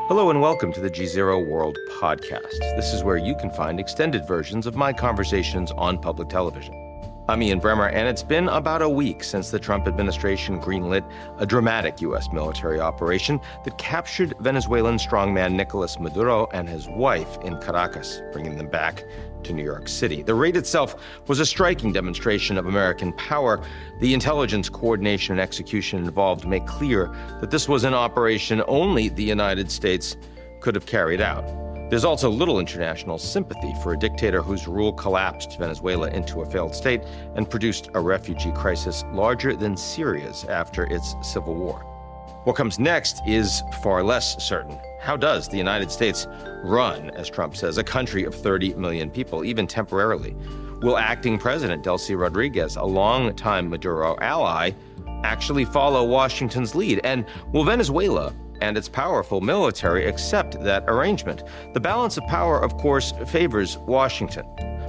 Hello and welcome to the GZERO World Podcast. This is where you can find extended versions of my conversations on public television. I'm Ian Bremmer, and it's been about a week since the Trump administration greenlit a dramatic U.S. military operation that captured Venezuelan strongman Nicolás Maduro and his wife in Caracas, bringing them back to New York City. The raid itself was a striking demonstration of American power. The intelligence, coordination, and execution involved make clear that this was an operation only the United States could have carried out. There's also little international sympathy for a dictator whose rule collapsed Venezuela into a failed state and produced a refugee crisis larger than Syria's after its civil war. What comes next is far less certain. How does the United States run, as Trump says, a country of 30 million people, even temporarily? Will acting President Delcy Rodriguez, a longtime Maduro ally, actually follow Washington's lead? And will Venezuela and its powerful military accept that arrangement? The balance of power, of course, favors Washington.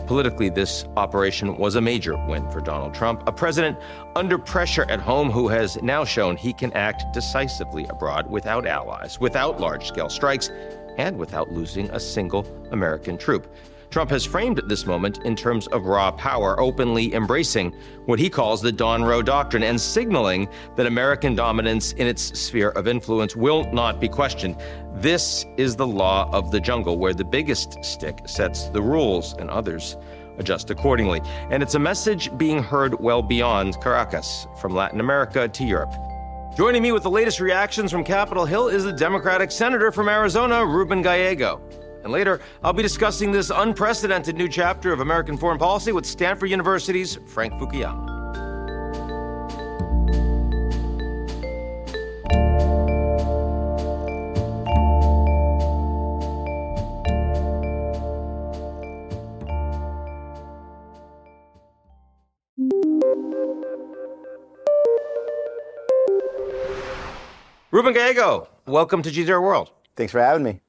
Politically, this operation was a major win for Donald Trump, a president under pressure at home who has now shown he can act decisively abroad without allies, without large-scale strikes, and without losing a single American troop. Trump has framed this moment in terms of raw power, openly embracing what he calls the Dawn Row Doctrine and signaling that American dominance in its sphere of influence will not be questioned. This is the law of the jungle, where the biggest stick sets the rules and others adjust accordingly. And it's a message being heard well beyond Caracas, from Latin America to Europe. Joining me with the latest reactions from Capitol Hill is the Democratic Senator from Arizona, Ruben Gallego. And later, I'll be discussing this unprecedented new chapter of American foreign policy with Stanford University's Frank Fukuyama. Ruben Gallego, welcome to GZERO World. Thanks for having me.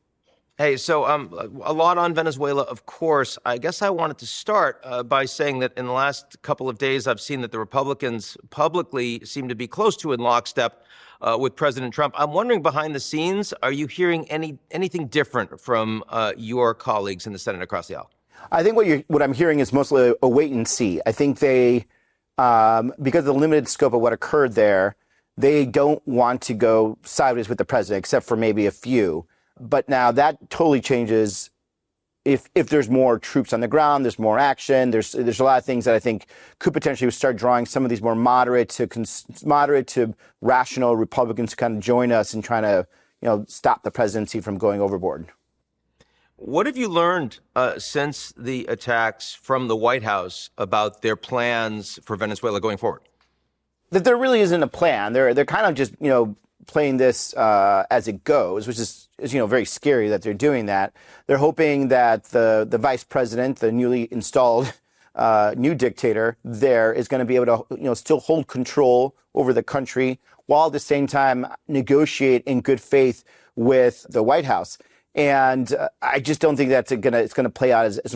Hey, so a lot on Venezuela, of course. I guess I wanted to start by saying that in the last couple of days, I've seen that the Republicans publicly seem to be close to in lockstep with President Trump. I'm wondering, behind the scenes, are you hearing anything different from your colleagues in the Senate across the aisle? I think what I'm hearing is mostly a wait and see. I think they, because of the limited scope of what occurred there, they don't want to go sideways with the president, except for maybe a few. But now that totally changes if there's more troops on the ground, there's more action, there's a lot of things that I think could potentially start drawing some of these more moderate to rational Republicans to kind of join us in trying to, stop the presidency from going overboard. What have you learned since the attacks from the White House about their plans for Venezuela going forward? That there really isn't a plan. They're kind of just, playing this as it goes, which is very scary that they're doing that. They're hoping that the vice president, the newly installed new dictator there, is going to be able to still hold control over the country while at the same time negotiate in good faith with the White House. And I just don't think that's it's going to play out as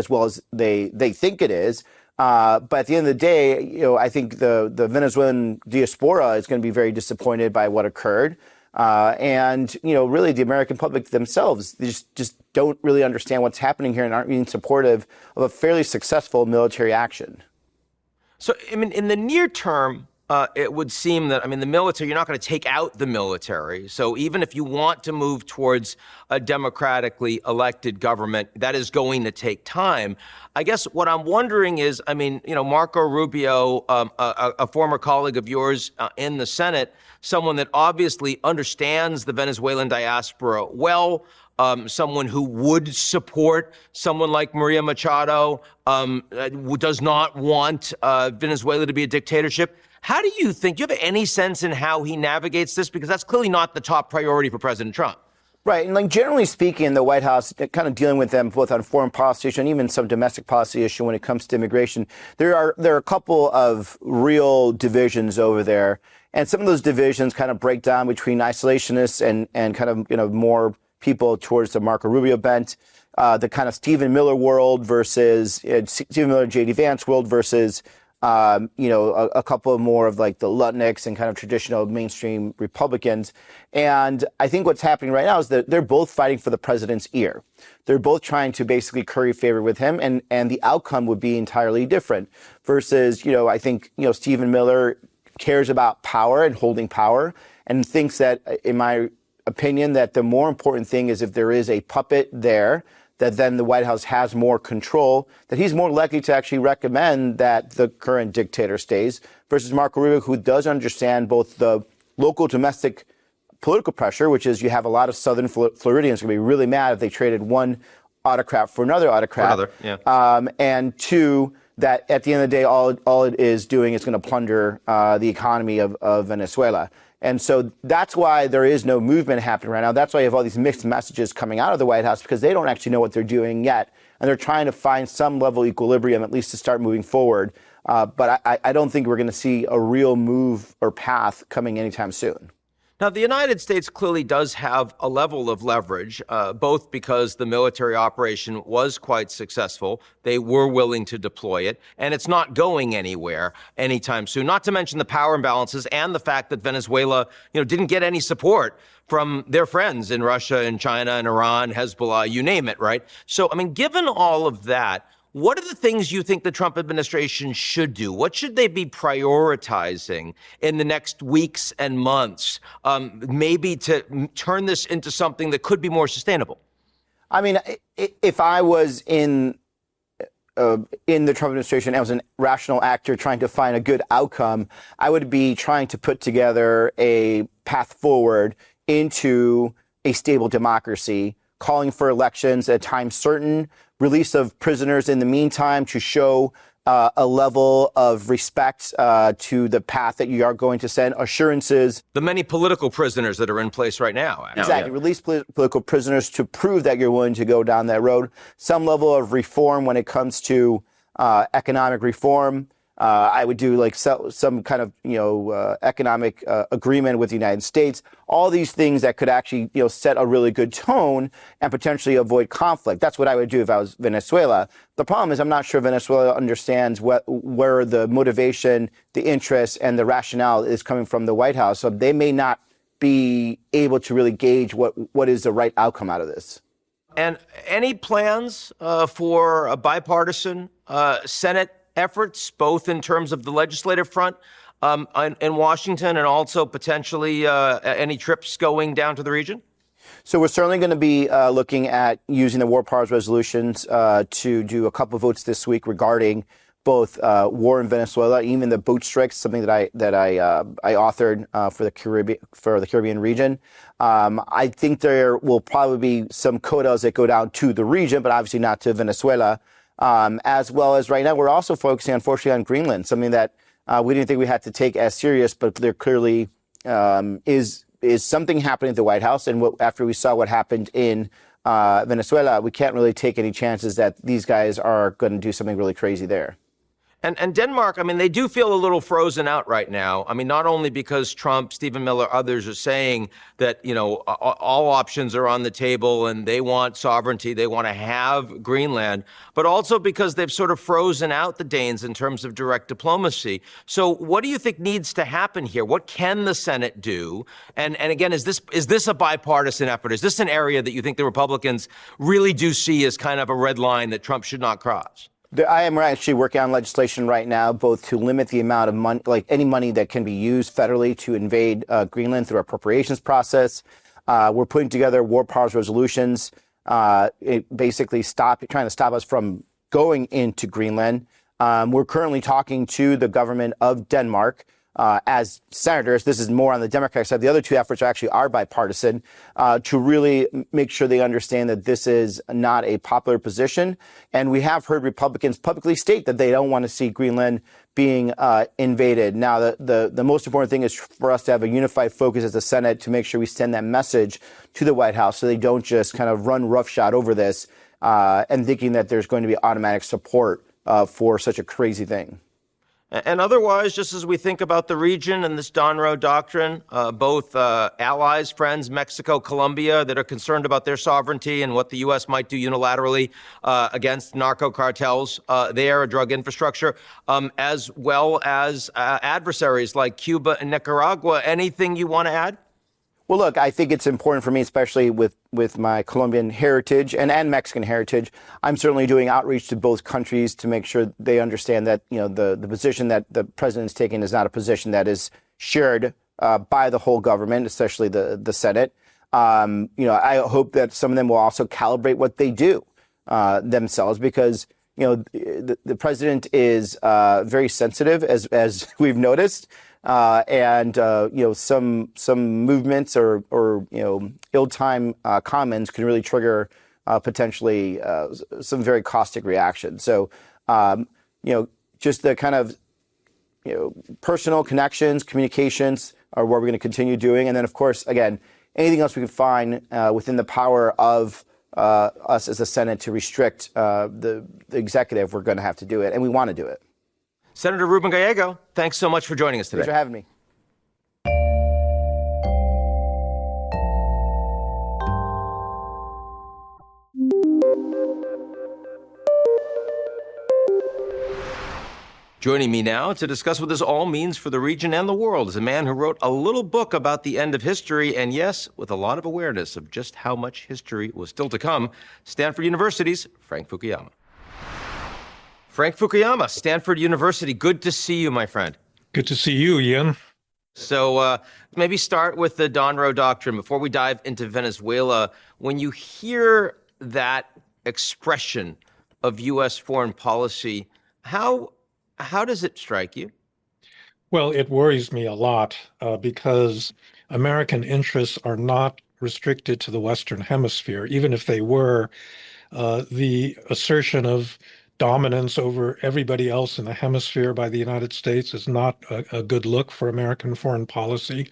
well as they think it is. But at the end of the day, I think the Venezuelan diaspora is going to be very disappointed by what occurred. And really the American public themselves, they just don't really understand what's happening here and aren't being supportive of a fairly successful military action. So, in the near term, it would seem that, the military, you're not going to take out the military. So even if you want to move towards a democratically elected government, that is going to take time. I guess what I'm wondering is, Marco Rubio, a former colleague of yours in the Senate, someone that obviously understands the Venezuelan diaspora well, someone who would support someone like Maria Machado, does not want Venezuela to be a dictatorship. How do you think, do you have any sense in how he navigates this? Because that's clearly not the top priority for President Trump. Right. And generally speaking, the White House kind of dealing with them both on foreign policy issue and even some domestic policy issue when it comes to immigration. There are a couple of real divisions over there. And some of those divisions kind of break down between isolationists and kind of, more people towards the Marco Rubio bent, the kind of Stephen Miller world versus Stephen Miller, J.D. Vance world versus a couple more of like the Lutniks and kind of traditional mainstream Republicans. And I think what's happening right now is that they're both fighting for the president's ear. They're both trying to basically curry favor with him, and the outcome would be entirely different versus, I think, Stephen Miller cares about power and holding power and thinks that, in my opinion, that the more important thing is if there is a puppet there, that then the White House has more control, that he's more likely to actually recommend that the current dictator stays versus Marco Rubio, who does understand both the local domestic political pressure, which is you have a lot of Southern Floridians going to be really mad if they traded one autocrat for another autocrat. And two, that at the end of the day, all it is doing is going to plunder the economy of Venezuela. And so that's why there is no movement happening right now. That's why you have all these mixed messages coming out of the White House, because they don't actually know what they're doing yet. And they're trying to find some level of equilibrium, at least to start moving forward. But I don't think we're going to see a real move or path coming anytime soon. Now, the United States clearly does have a level of leverage, both because the military operation was quite successful. They were willing to deploy it, and it's not going anywhere anytime soon, not to mention the power imbalances and the fact that Venezuela, didn't get any support from their friends in Russia and China and Iran, Hezbollah, you name it, right? So, given all of that, what are the things you think the Trump administration should do? What should they be prioritizing in the next weeks and months, maybe to turn this into something that could be more sustainable? If I was in the Trump administration, I was an rational actor trying to find a good outcome, I would be trying to put together a path forward into a stable democracy, calling for elections at a time certain, release of prisoners in the meantime to show a level of respect to the path that you are going to send, assurances. The many political prisoners that are in place right now. Exactly. Yeah. Release political prisoners to prove that you're willing to go down that road. Some level of reform when it comes to economic reform. I would do like some kind of, economic agreement with the United States. All these things that could actually, set a really good tone and potentially avoid conflict. That's what I would do if I was Venezuela. The problem is I'm not sure Venezuela understands where the motivation, the interest, and the rationale is coming from the White House. So they may not be able to really gauge what is the right outcome out of this. And any plans for a bipartisan Senate efforts, both in terms of the legislative front in Washington and also potentially any trips going down to the region? So we're certainly going to be looking at using the war powers resolutions to do a couple of votes this week regarding both war in Venezuela, even the boat strikes, something that I authored for the Caribbean region. I think there will probably be some quotas that go down to the region, but obviously not to Venezuela. As well as right now, we're also focusing, unfortunately, on Greenland, something that we didn't think we had to take as serious, but there clearly is something happening at the White House. And after we saw what happened in Venezuela, we can't really take any chances that these guys are going to do something really crazy there. And Denmark, they do feel a little frozen out right now. Not only because Trump, Stephen Miller, others are saying that, all options are on the table and they want sovereignty, they want to have Greenland, but also because they've sort of frozen out the Danes in terms of direct diplomacy. So what do you think needs to happen here? What can the Senate do? And again, is this a bipartisan effort? Is this an area that you think the Republicans really do see as kind of a red line that Trump should not cross? I am actually working on legislation right now, both to limit the amount of money, like any money that can be used federally to invade Greenland through our appropriations process. We're putting together war powers resolutions, basically trying to stop us from going into Greenland. We're currently talking to the government of Denmark as senators. This is more on the Democratic side. The other two efforts actually are bipartisan to really make sure they understand that this is not a popular position. And we have heard Republicans publicly state that they don't want to see Greenland being invaded. Now, the most important thing is for us to have a unified focus as the Senate to make sure we send that message to the White House so they don't just kind of run roughshod over this and thinking that there's going to be automatic support for such a crazy thing. And otherwise, just as we think about the region and this Donroe Doctrine, both allies, friends, Mexico, Colombia, that are concerned about their sovereignty and what the U.S. might do unilaterally against narco cartels there, drug infrastructure, as well as adversaries like Cuba and Nicaragua. Anything you want to add? Well, look, I think it's important for me, especially with my Colombian heritage and Mexican heritage. I'm certainly doing outreach to both countries to make sure they understand that, the position that the president's taking is not a position that is shared by the whole government, especially the Senate. I hope that some of them will also calibrate what they do themselves, because the president is very sensitive, as we've noticed. And some movements or ill-timed comments can really trigger potentially some very caustic reactions. So just the kind of personal connections, communications are what we're going to continue doing, and then of course, again, anything else we can find within the power of us as a Senate to restrict the executive, we're going to have to do it, and we want to do it. Senator Ruben Gallego, thanks so much for joining us today. Thanks for having me. Joining me now to discuss what this all means for the region and the world is a man who wrote a little book about the end of history, and yes, with a lot of awareness of just how much history was still to come, Stanford University's Frank Fukuyama. Frank Fukuyama, Stanford University. Good to see you, my friend. Good to see you, Ian. So maybe start with the Donroe Doctrine before we dive into Venezuela. When you hear that expression of U.S. foreign policy, how does it strike you? Well, it worries me a lot because American interests are not restricted to the Western Hemisphere. Even if they were, the assertion of dominance over everybody else in the hemisphere by the United States is not a good look for American foreign policy.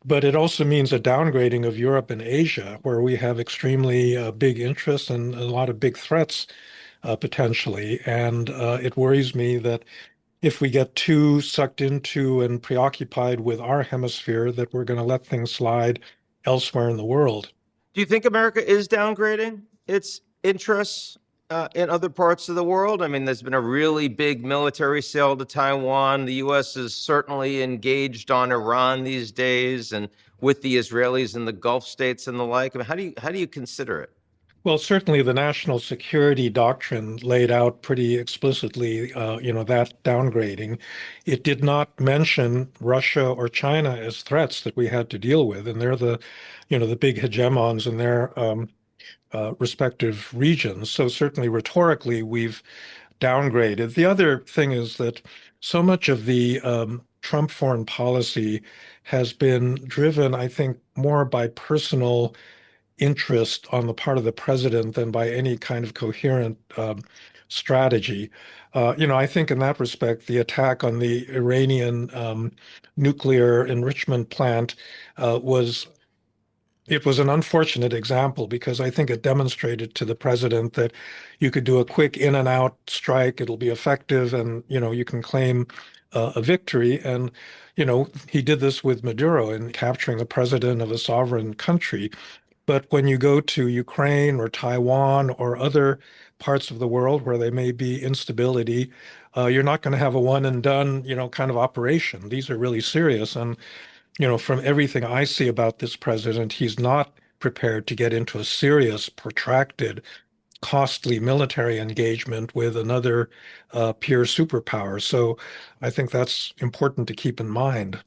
But it also means a downgrading of Europe and Asia, where we have extremely big interests and a lot of big threats potentially. And it worries me that if we get too sucked into and preoccupied with our hemisphere, that we're going to let things slide elsewhere in the world. Do you think America is downgrading its interests in other parts of the world? I mean, there's been a really big military sale to Taiwan. The U.S. is certainly engaged on Iran these days and with the Israelis and the Gulf states and the like. I mean, how do you consider it? Well, certainly the national security doctrine laid out pretty explicitly, that downgrading. It did not mention Russia or China as threats that we had to deal with, and they're the big hegemons in their respective regions. So certainly rhetorically, we've downgraded. The other thing is that so much of the Trump foreign policy has been driven, I think, more by personal interest on the part of the president than by any kind of coherent strategy. I think in that respect, the attack on the Iranian nuclear enrichment plant was an unfortunate example, because I think it demonstrated to the president that you could do a quick in and out strike, it'll be effective, and you can claim a victory. And he did this with Maduro in capturing the president of a sovereign country. But when you go to Ukraine or Taiwan or other parts of the world where there may be instability, you're not going to have a one and done, kind of operation. These are really serious. And from everything I see about this president, he's not prepared to get into a serious, protracted, costly military engagement with another peer superpower. So I think that's important to keep in mind.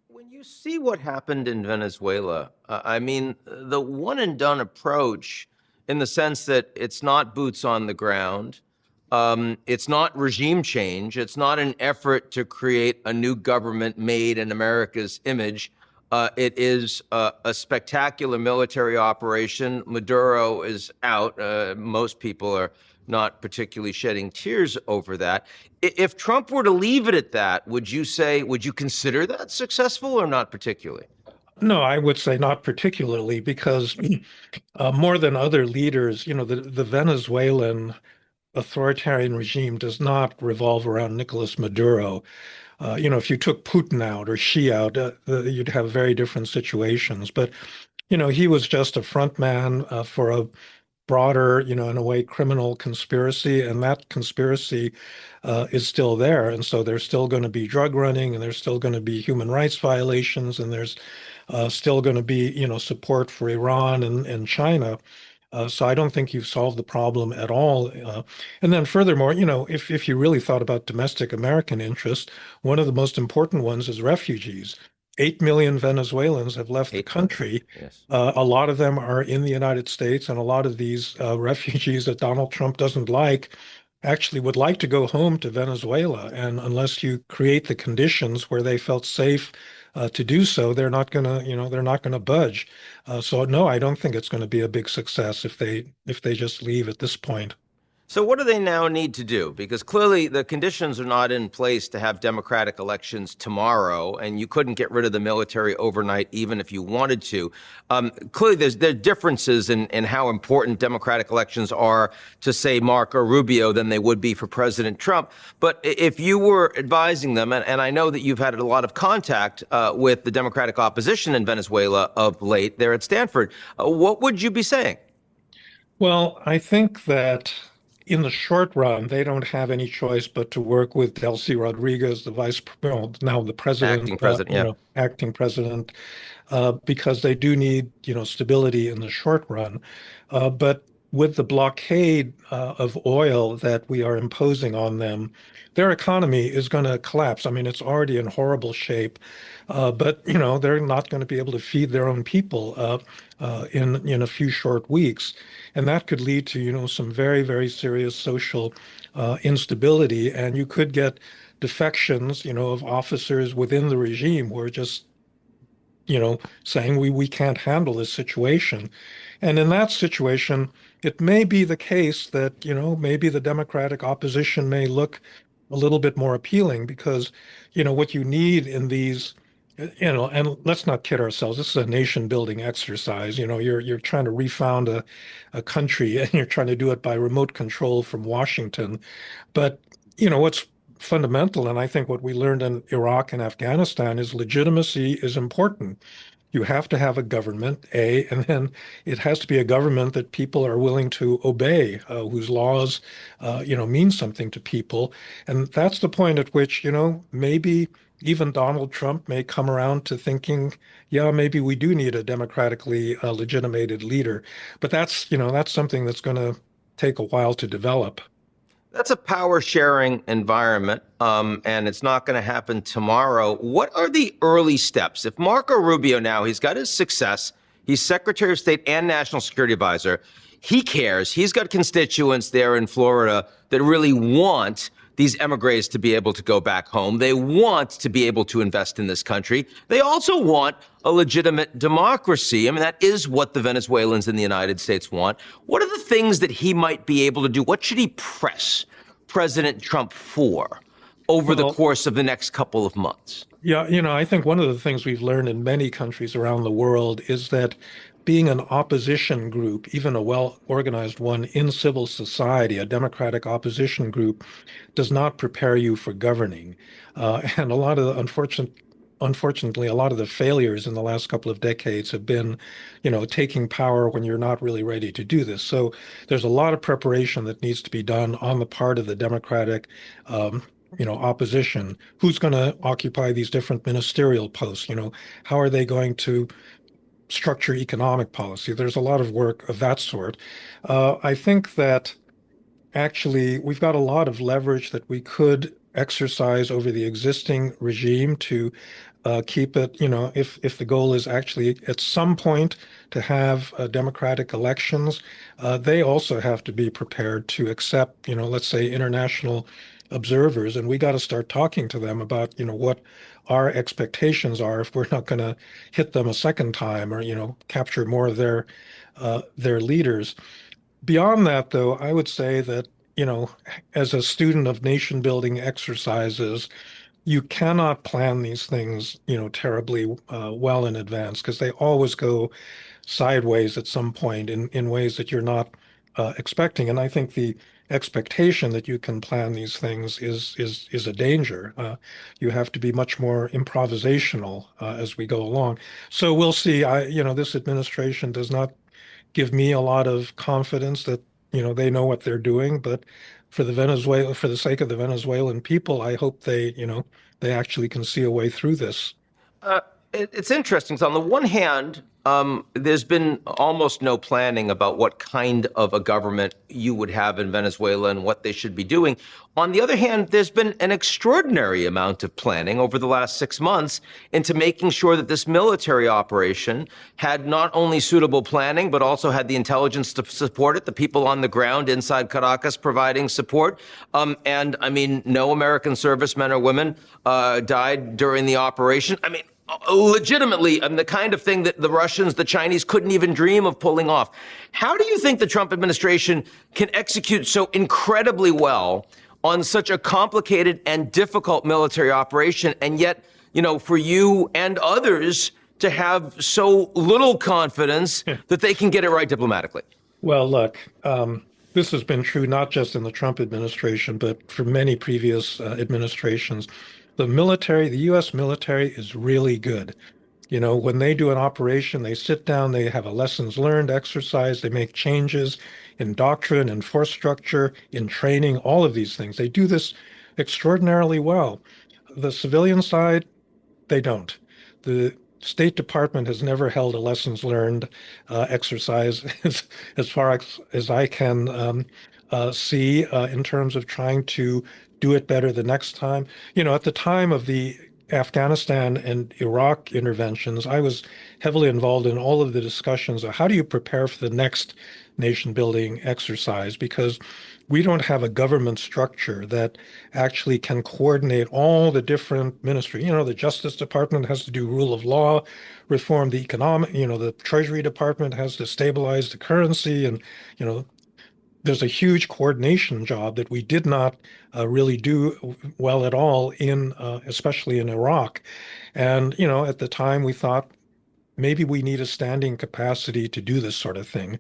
When you see what happened in Venezuela, I mean, the one and done approach, in the sense that it's not boots on the ground, it's not regime change, it's not an effort to create a new government made in America's image. It is a spectacular military operation. Maduro is out. Most people are not particularly shedding tears over that. If Trump were to leave it at that, would you consider that successful or not particularly? No, I would say not particularly, because more than other leaders, the Venezuelan authoritarian regime does not revolve around Nicolás Maduro. If you took Putin out or Xi out, you'd have very different situations. But, he was just a front man for a broader, in a way, criminal conspiracy, and that conspiracy is still there. And so there's still going to be drug running, and there's still going to be human rights violations, and there's still going to be, support for Iran and China. So I don't think you've solved the problem at all. And then furthermore, if you really thought about domestic American interests, one of the most important ones is refugees. 8 million Venezuelans have left the 8 million. country. Yes. A lot of them are in the United States, and a lot of these refugees that Donald Trump doesn't like actually would like to go home to Venezuela. And unless you create the conditions where they felt safe to do so, they're not gonna budge. So no, I don't think it's going to be a big success if they just leave at this point. So what do they now need to do? Because clearly the conditions are not in place to have democratic elections tomorrow, and you couldn't get rid of the military overnight even if you wanted to. Clearly there are differences in how important democratic elections are to, say, Marco Rubio than they would be for President Trump. But if you were advising them, and I know that you've had a lot of contact with the Democratic opposition in Venezuela of late there at Stanford, what would you be saying? Well, I think that in the short run, they don't have any choice but to work with Delcy Rodriguez, the now the president, Acting president, yeah. acting president, because they do need, stability in the short run. But with the blockade of oil that we are imposing on them, their economy is going to collapse. I mean, it's already in horrible shape, but they're not going to be able to feed their own people in a few short weeks, and that could lead to some very, very serious social instability, and you could get defections of officers within the regime who are just saying we can't handle this situation. And in that situation, it may be the case that, maybe the Democratic opposition may look a little bit more appealing because, what you need in these, and let's not kid ourselves, this is a nation building exercise. You're trying to refound a country and you're trying to do it by remote control from Washington. But, what's fundamental, and I think what we learned in Iraq and Afghanistan is legitimacy is important. You have to have a government, and then it has to be a government that people are willing to obey, whose laws, mean something to people. And that's the point at which, maybe even Donald Trump may come around to thinking, yeah, maybe we do need a democratically legitimated leader. But that's something that's going to take a while to develop. That's a power sharing environment, and it's not going to happen tomorrow. What are the early steps? If Marco Rubio now, he's got his success, he's Secretary of State and National Security Advisor, he cares. He's got constituents there in Florida that really want these emigres to be able to go back home. They want to be able to invest in this country. They also want a legitimate democracy. I mean, that is what the Venezuelans in the United States want. What are the things that he might be able to do? What should he press President Trump for over the course of the next couple of months? Yeah, I think one of the things we've learned in many countries around the world is that being an opposition group, even a well-organized one in civil society, a democratic opposition group, does not prepare you for governing. And a lot of the unfortunately, a lot of the failures in the last couple of decades have been, taking power when you're not really ready to do this. So there's a lot of preparation that needs to be done on the part of the Democratic opposition. Who's going to occupy these different ministerial posts? How are they going to structure economic policy? There's a lot of work of that sort. I think that actually we've got a lot of leverage that we could exercise over the existing regime to keep it, if the goal is actually at some point to have democratic elections, they also have to be prepared to accept, let's say international observers, and we got to start talking to them about, what our expectations are if we're not going to hit them a second time or, capture more of their leaders. Beyond that, though, I would say that, as a student of nation building exercises, you cannot plan these things, terribly well in advance because they always go sideways at some point in ways that you're not expecting. And I think the expectation that you can plan these things is a danger. You have to be much more improvisational as we go along. So we'll see. This administration does not give me a lot of confidence that they know what they're doing. But for the sake of the Venezuelan people, I hope they actually can see a way through this. Uh, it's interesting. So on the one hand, there's been almost no planning about what kind of a government you would have in Venezuela and what they should be doing. On the other hand, there's been an extraordinary amount of planning over the last 6 months into making sure that this military operation had not only suitable planning, but also had the intelligence to support it, the people on the ground inside Caracas providing support. And I mean, no American servicemen or women died during the operation. I mean, legitimately, the kind of thing that the Russians, the Chinese couldn't even dream of pulling off. How do you think the Trump administration can execute so incredibly well on such a complicated and difficult military operation, and yet, for you and others to have so little confidence that they can get it right diplomatically? Well, look, this has been true not just in the Trump administration, but for many previous administrations. The U.S. military is really good. When they do an operation, they sit down, they have a lessons learned exercise, they make changes in doctrine, in force structure, in training, all of these things. They do this extraordinarily well. The civilian side, they don't. The State Department has never held a lessons learned exercise as far as I can see in terms of trying to do it better the next time. At the time of the Afghanistan and Iraq interventions, I was heavily involved in all of the discussions of how do you prepare for the next nation building exercise, because we don't have a government structure that actually can coordinate all the different ministries. The Justice Department has to do rule of law reform, the Treasury Department has to stabilize the currency, and there's a huge coordination job that we did not really do well at all especially in Iraq. And, at the time we thought maybe we need a standing capacity to do this sort of thing.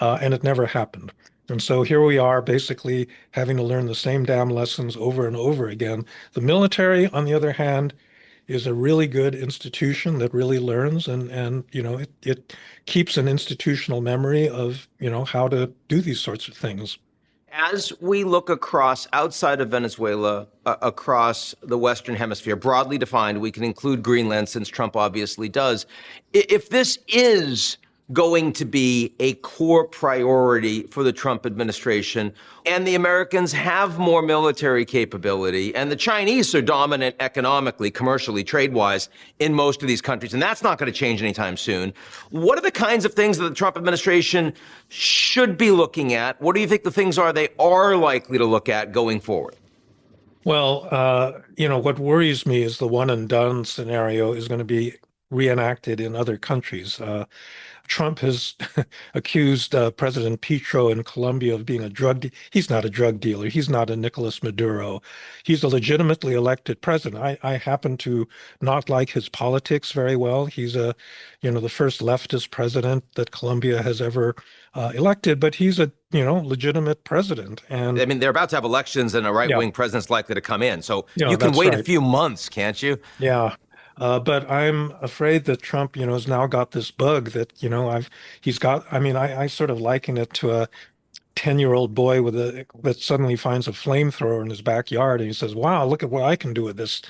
And it never happened. And so here we are basically having to learn the same damn lessons over and over again. The military, on the other hand, is a really good institution that really learns, and it keeps an institutional memory of how to do these sorts of things. As we look across outside of Venezuela, across the Western Hemisphere, broadly defined, we can include Greenland since Trump obviously does. If this is going to be a core priority for the Trump administration, and the Americans have more military capability, and the Chinese are dominant economically, commercially, trade-wise in most of these countries, and that's not going to change anytime soon. What are the kinds of things that the Trump administration should be looking at? What do you think the things are they are likely to look at going forward? Well, what worries me is the one and done scenario is going to be reenacted in other countries. Trump has accused President Petro in Colombia of being he's not a drug dealer. He's not a Nicolás Maduro. He's a legitimately elected president. I happen to not like his politics very well. He's the first leftist president that Colombia has ever elected, but he's a legitimate president. And I mean, they're about to have elections, and a right-wing president's likely to come in. So you can that's wait right. a few months, can't you? Yeah. But I'm afraid that Trump, has now got this bug that, he's got. I mean, I sort of liken it to a 10-year-old boy that suddenly finds a flamethrower in his backyard, and he says, "Wow, look at what I can do with this."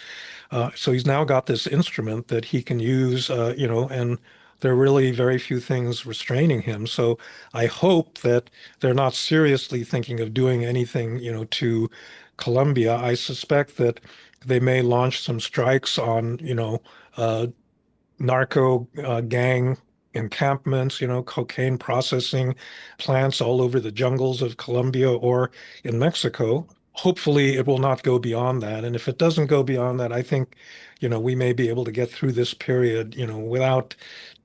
So he's now got this instrument that he can use, and there are really very few things restraining him. So I hope that they're not seriously thinking of doing anything, to Colombia. I suspect that they may launch some strikes on, narco gang encampments, cocaine processing plants all over the jungles of Colombia or in Mexico. Hopefully, it will not go beyond that. And if it doesn't go beyond that, I think, we may be able to get through this period, without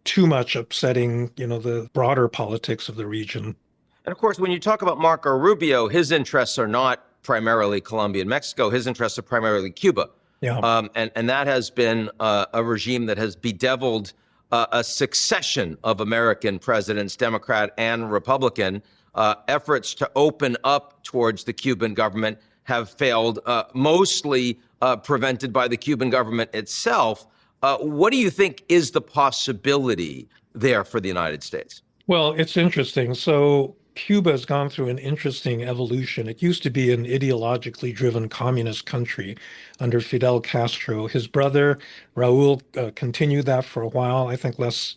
too much upsetting, the broader politics of the region. And of course, when you talk about Marco Rubio, his interests are not primarily Colombia and Mexico. His interests are primarily Cuba. Yeah. And that has been a regime that has bedeviled a succession of American presidents, Democrat and Republican, efforts to open up towards the Cuban government have failed, mostly prevented by the Cuban government itself. What do you think is the possibility there for the United States? Well, it's interesting. So Cuba has gone through an interesting evolution. It used to be an ideologically driven communist country under Fidel Castro. His brother, Raúl, continued that for a while, I think less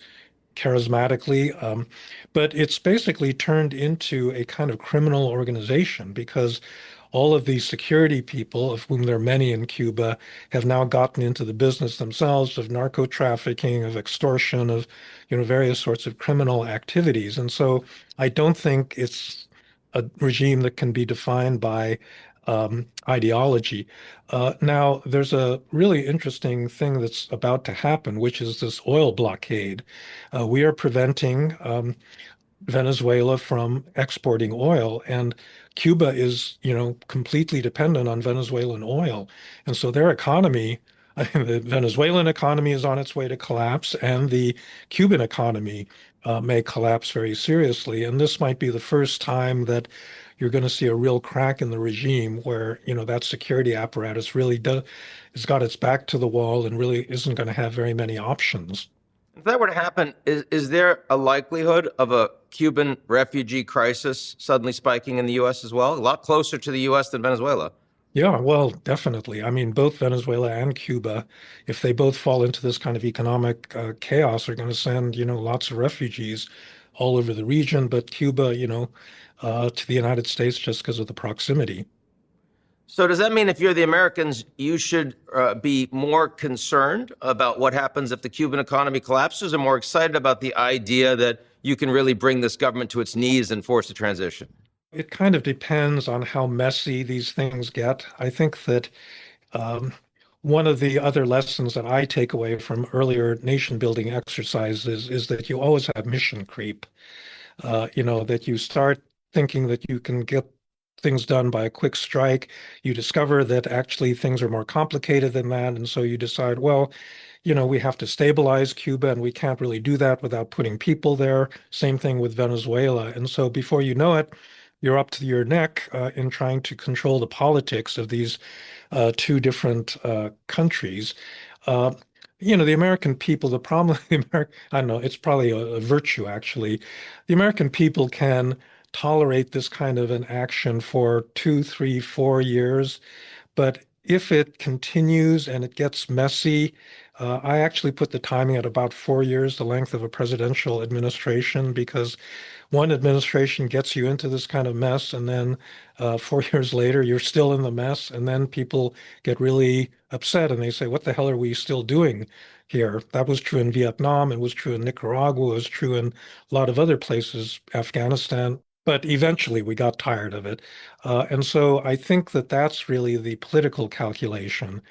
charismatically. But it's basically turned into a kind of criminal organization because all of these security people, of whom there are many in Cuba, have now gotten into the business themselves of narco trafficking, of extortion, of various sorts of criminal activities. And so I don't think it's a regime that can be defined by ideology. Now, there's a really interesting thing that's about to happen, which is this oil blockade. We are preventing Venezuela from exporting oil, and Cuba is, completely dependent on Venezuelan oil. And so their economy, I think the Venezuelan economy is on its way to collapse, and the Cuban economy may collapse very seriously. And this might be the first time that you're going to see a real crack in the regime where, that security apparatus really has got its back to the wall and really isn't going to have very many options. If that were to happen, is there a likelihood of a Cuban refugee crisis suddenly spiking in the U.S. as well? A lot closer to the U.S. than Venezuela. Yeah, well, definitely. I mean, both Venezuela and Cuba, if they both fall into this kind of economic chaos, are going to send, lots of refugees all over the region, but Cuba, to the United States just because of the proximity. So does that mean if you're the Americans, you should be more concerned about what happens if the Cuban economy collapses, or more excited about the idea that you can really bring this government to its knees and force a transition? It kind of depends on how messy these things get. I think that one of the other lessons that I take away from earlier nation building exercises is that you always have mission creep. That you start thinking that you can get things done by a quick strike. You discover that actually things are more complicated than that. And so you decide, well, we have to stabilize Cuba, and we can't really do that without putting people there. Same thing with Venezuela. And so before you know it, you're up to your neck in trying to control the politics of these two different countries. The American people, the problem with the American, I don't know, it's probably a virtue actually. The American people can tolerate this kind of an action for 2, 3, 4 years. But if it continues and it gets messy, I actually put the timing at about 4 years, the length of a presidential administration, because one administration gets you into this kind of mess, and then 4 years later, you're still in the mess. And then people get really upset and they say, what the hell are we still doing here? That was true in Vietnam. It was true in Nicaragua. It was true in a lot of other places, Afghanistan. But eventually we got tired of it. And so I think that that's really the political calculation.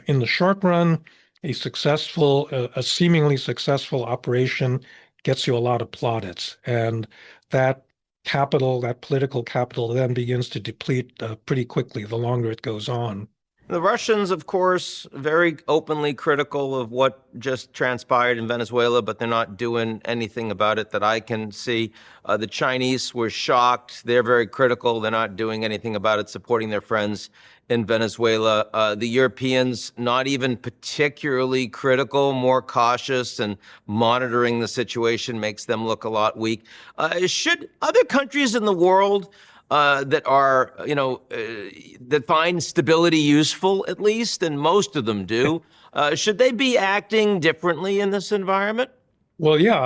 In the short run, a seemingly successful operation gets you a lot of plaudits. And that capital, that political capital, then begins to deplete pretty quickly the longer it goes on. The Russians, of course, very openly critical of what just transpired in Venezuela, but they're not doing anything about it that I can see. The Chinese were shocked. They're very critical. They're not doing anything about it, supporting their friends in Venezuela. The Europeans, not even particularly critical, more cautious, and monitoring the situation makes them look a lot weak. Should other countries in the world that are, that find stability useful, at least, and most of them do, should they be acting differently in this environment? Well, yeah,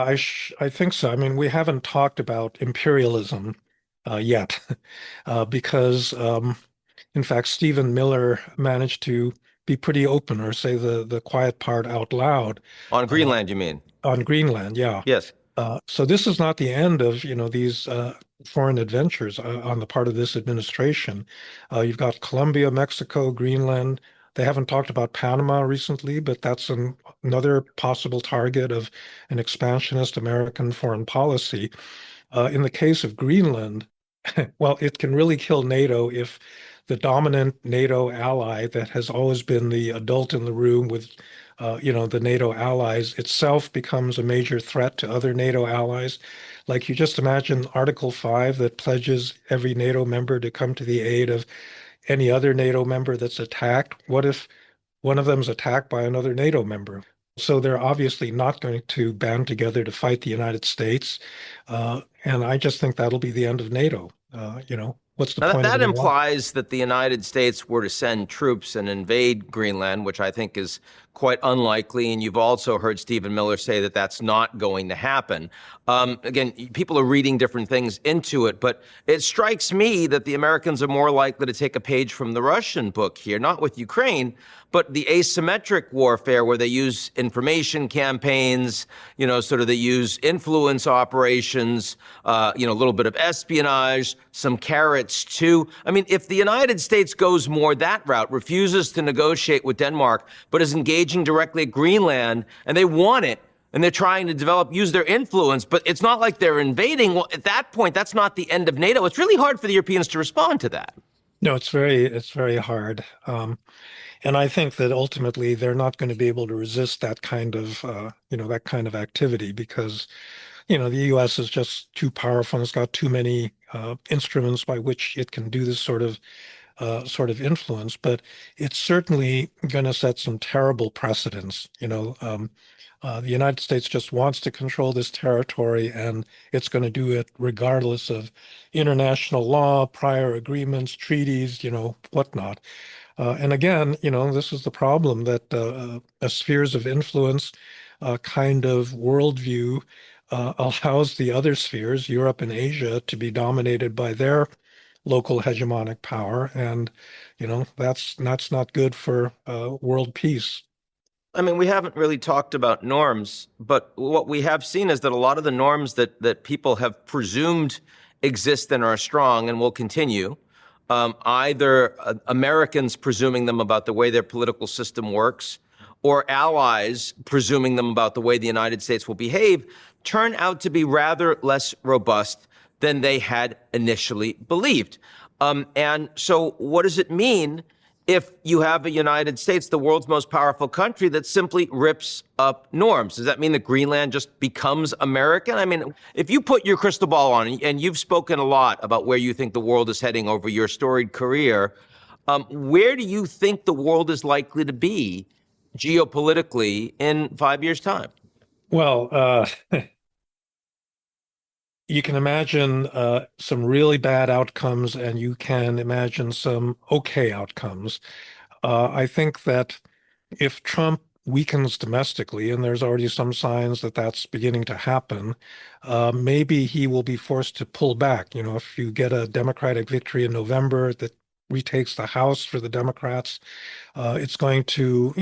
I think so. I mean, we haven't talked about imperialism yet, because, in fact, Stephen Miller managed to be pretty open, or say the quiet part out loud. On Greenland, you mean? On Greenland, yeah. Yes. So this is not the end of, these foreign adventures on the part of this administration. You've got Colombia, Mexico, Greenland. They haven't talked about Panama recently, but that's another possible target of an expansionist American foreign policy. In the case of Greenland, well, it can really kill NATO if the dominant NATO ally that has always been the adult in the room with, the NATO allies itself becomes a major threat to other NATO allies. Like you just imagine Article 5 that pledges every NATO member to come to the aid of any other NATO member that's attacked. What if one of them is attacked by another NATO member? So they're obviously not going to band together to fight the United States. And I just think that'll be the end of NATO. What's the Now, point of that an alliance? implies that the United States were to send troops and invade Greenland, which I think is quite unlikely. And you've also heard Stephen Miller say that that's not going to happen. Again, people are reading different things into it, but it strikes me that the Americans are more likely to take a page from the Russian book here, not with Ukraine, but the asymmetric warfare where they use information campaigns, sort of they use influence operations, a little bit of espionage, some carrots too. I mean, if the United States goes more that route, refuses to negotiate with Denmark, but is engaging directly at Greenland, and they want it, and they're trying to use their influence, but it's not like they're invading. Well, at that point, that's not the end of NATO. It's really hard for the Europeans to respond to that. No, it's very hard. And I think that ultimately they're not going to be able to resist that kind of activity because, the U.S. is just too powerful and it's got too many instruments by which it can do this sort of influence. But it's certainly going to set some terrible precedents. The United States just wants to control this territory, and it's going to do it regardless of international law, prior agreements, treaties, whatnot. And again, this is the problem that spheres of influence kind of worldview allows the other spheres, Europe and Asia, to be dominated by their local hegemonic power. And, that's not good for world peace. I mean, we haven't really talked about norms, but what we have seen is that a lot of the norms that people have presumed exist and are strong and will continue, either Americans presuming them about the way their political system works, or allies presuming them about the way the United States will behave, turn out to be rather less robust than they had initially believed. And so what does it mean if you have a United States, the world's most powerful country, that simply rips up norms? Does that mean that Greenland just becomes American? I mean, if you put your crystal ball on, and you've spoken a lot about where you think the world is heading over your storied career, where do you think the world is likely to be geopolitically in 5 years' time? Well, you can imagine some really bad outcomes, and you can imagine some okay outcomes. I think that if Trump weakens domestically, and there's already some signs that that's beginning to happen, maybe he will be forced to pull back. If you get a Democratic victory in November that retakes the House for the Democrats, it's going to,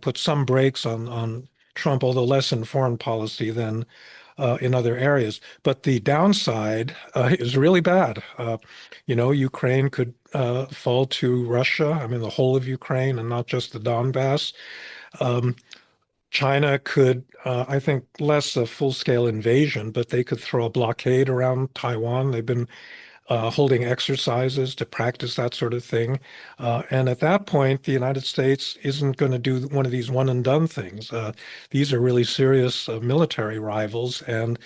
put some brakes on Trump, although less in foreign policy than in other areas. But the downside is really bad. Ukraine could fall to Russia. I mean, the whole of Ukraine and not just the Donbass. China could, I think, less a full-scale invasion, but they could throw a blockade around Taiwan. They've been holding exercises to practice that sort of thing. And at that point, the United States isn't going to do one of these one and done things. These are really serious military rivals, and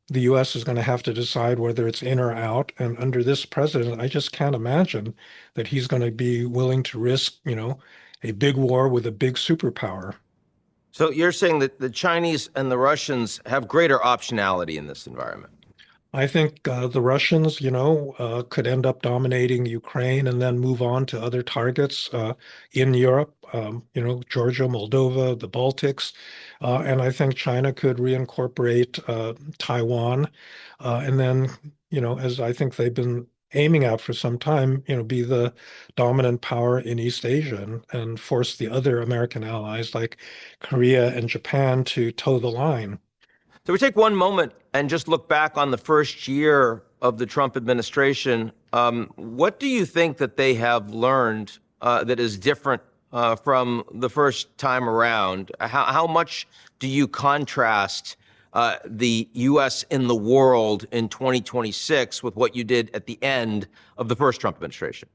the U.S. is going to have to decide whether it's in or out. And under this president, I just can't imagine that he's going to be willing to risk, a big war with a big superpower. So you're saying that the Chinese and the Russians have greater optionality in this environment? I think the Russians, could end up dominating Ukraine and then move on to other targets in Europe, Georgia, Moldova, the Baltics. And I think China could reincorporate Taiwan. And then, as I think they've been aiming at for some time, be the dominant power in East Asia and force the other American allies like Korea and Japan to toe the line. So we take one moment and just look back on the first year of the Trump administration. What do you think that they have learned that is different from the first time around? How much do you contrast the U.S. in the world in 2026 with what you did at the end of the first Trump administration?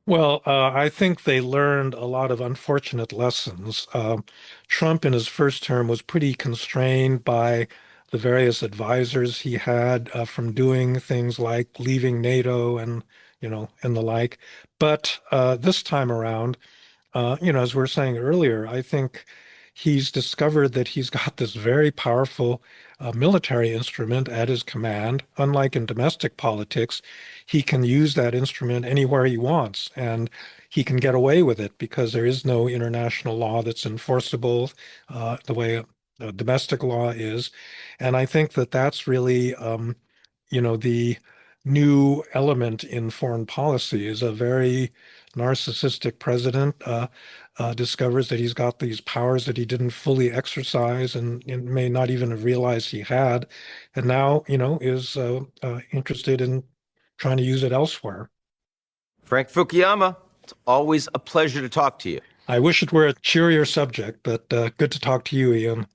Well, I think they learned a lot of unfortunate lessons. Trump in his first term was pretty constrained by the various advisors he had from doing things like leaving NATO and, and the like. But this time around, as we were saying earlier, I think he's discovered that he's got this very powerful military instrument at his command. Unlike in domestic politics, he can use that instrument anywhere he wants, and he can get away with it because there is no international law that's enforceable the way domestic law is. And I think that that's really, the new element in foreign policy is a very narcissistic president discovers that he's got these powers that he didn't fully exercise and may not even have realized he had, and now, is interested in trying to use it elsewhere. Frank Fukuyama, it's always a pleasure to talk to you. I wish it were a cheerier subject, but good to talk to you, Ian.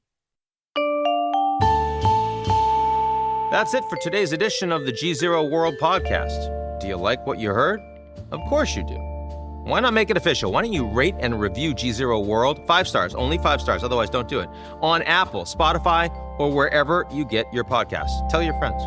That's it for today's edition of the GZERO World Podcast. Do you like what you heard? Of course you do. Why not make it official? Why don't you rate and review GZERO World? 5 stars, only 5 stars, otherwise don't do it. On Apple, Spotify, or wherever you get your podcasts. Tell your friends.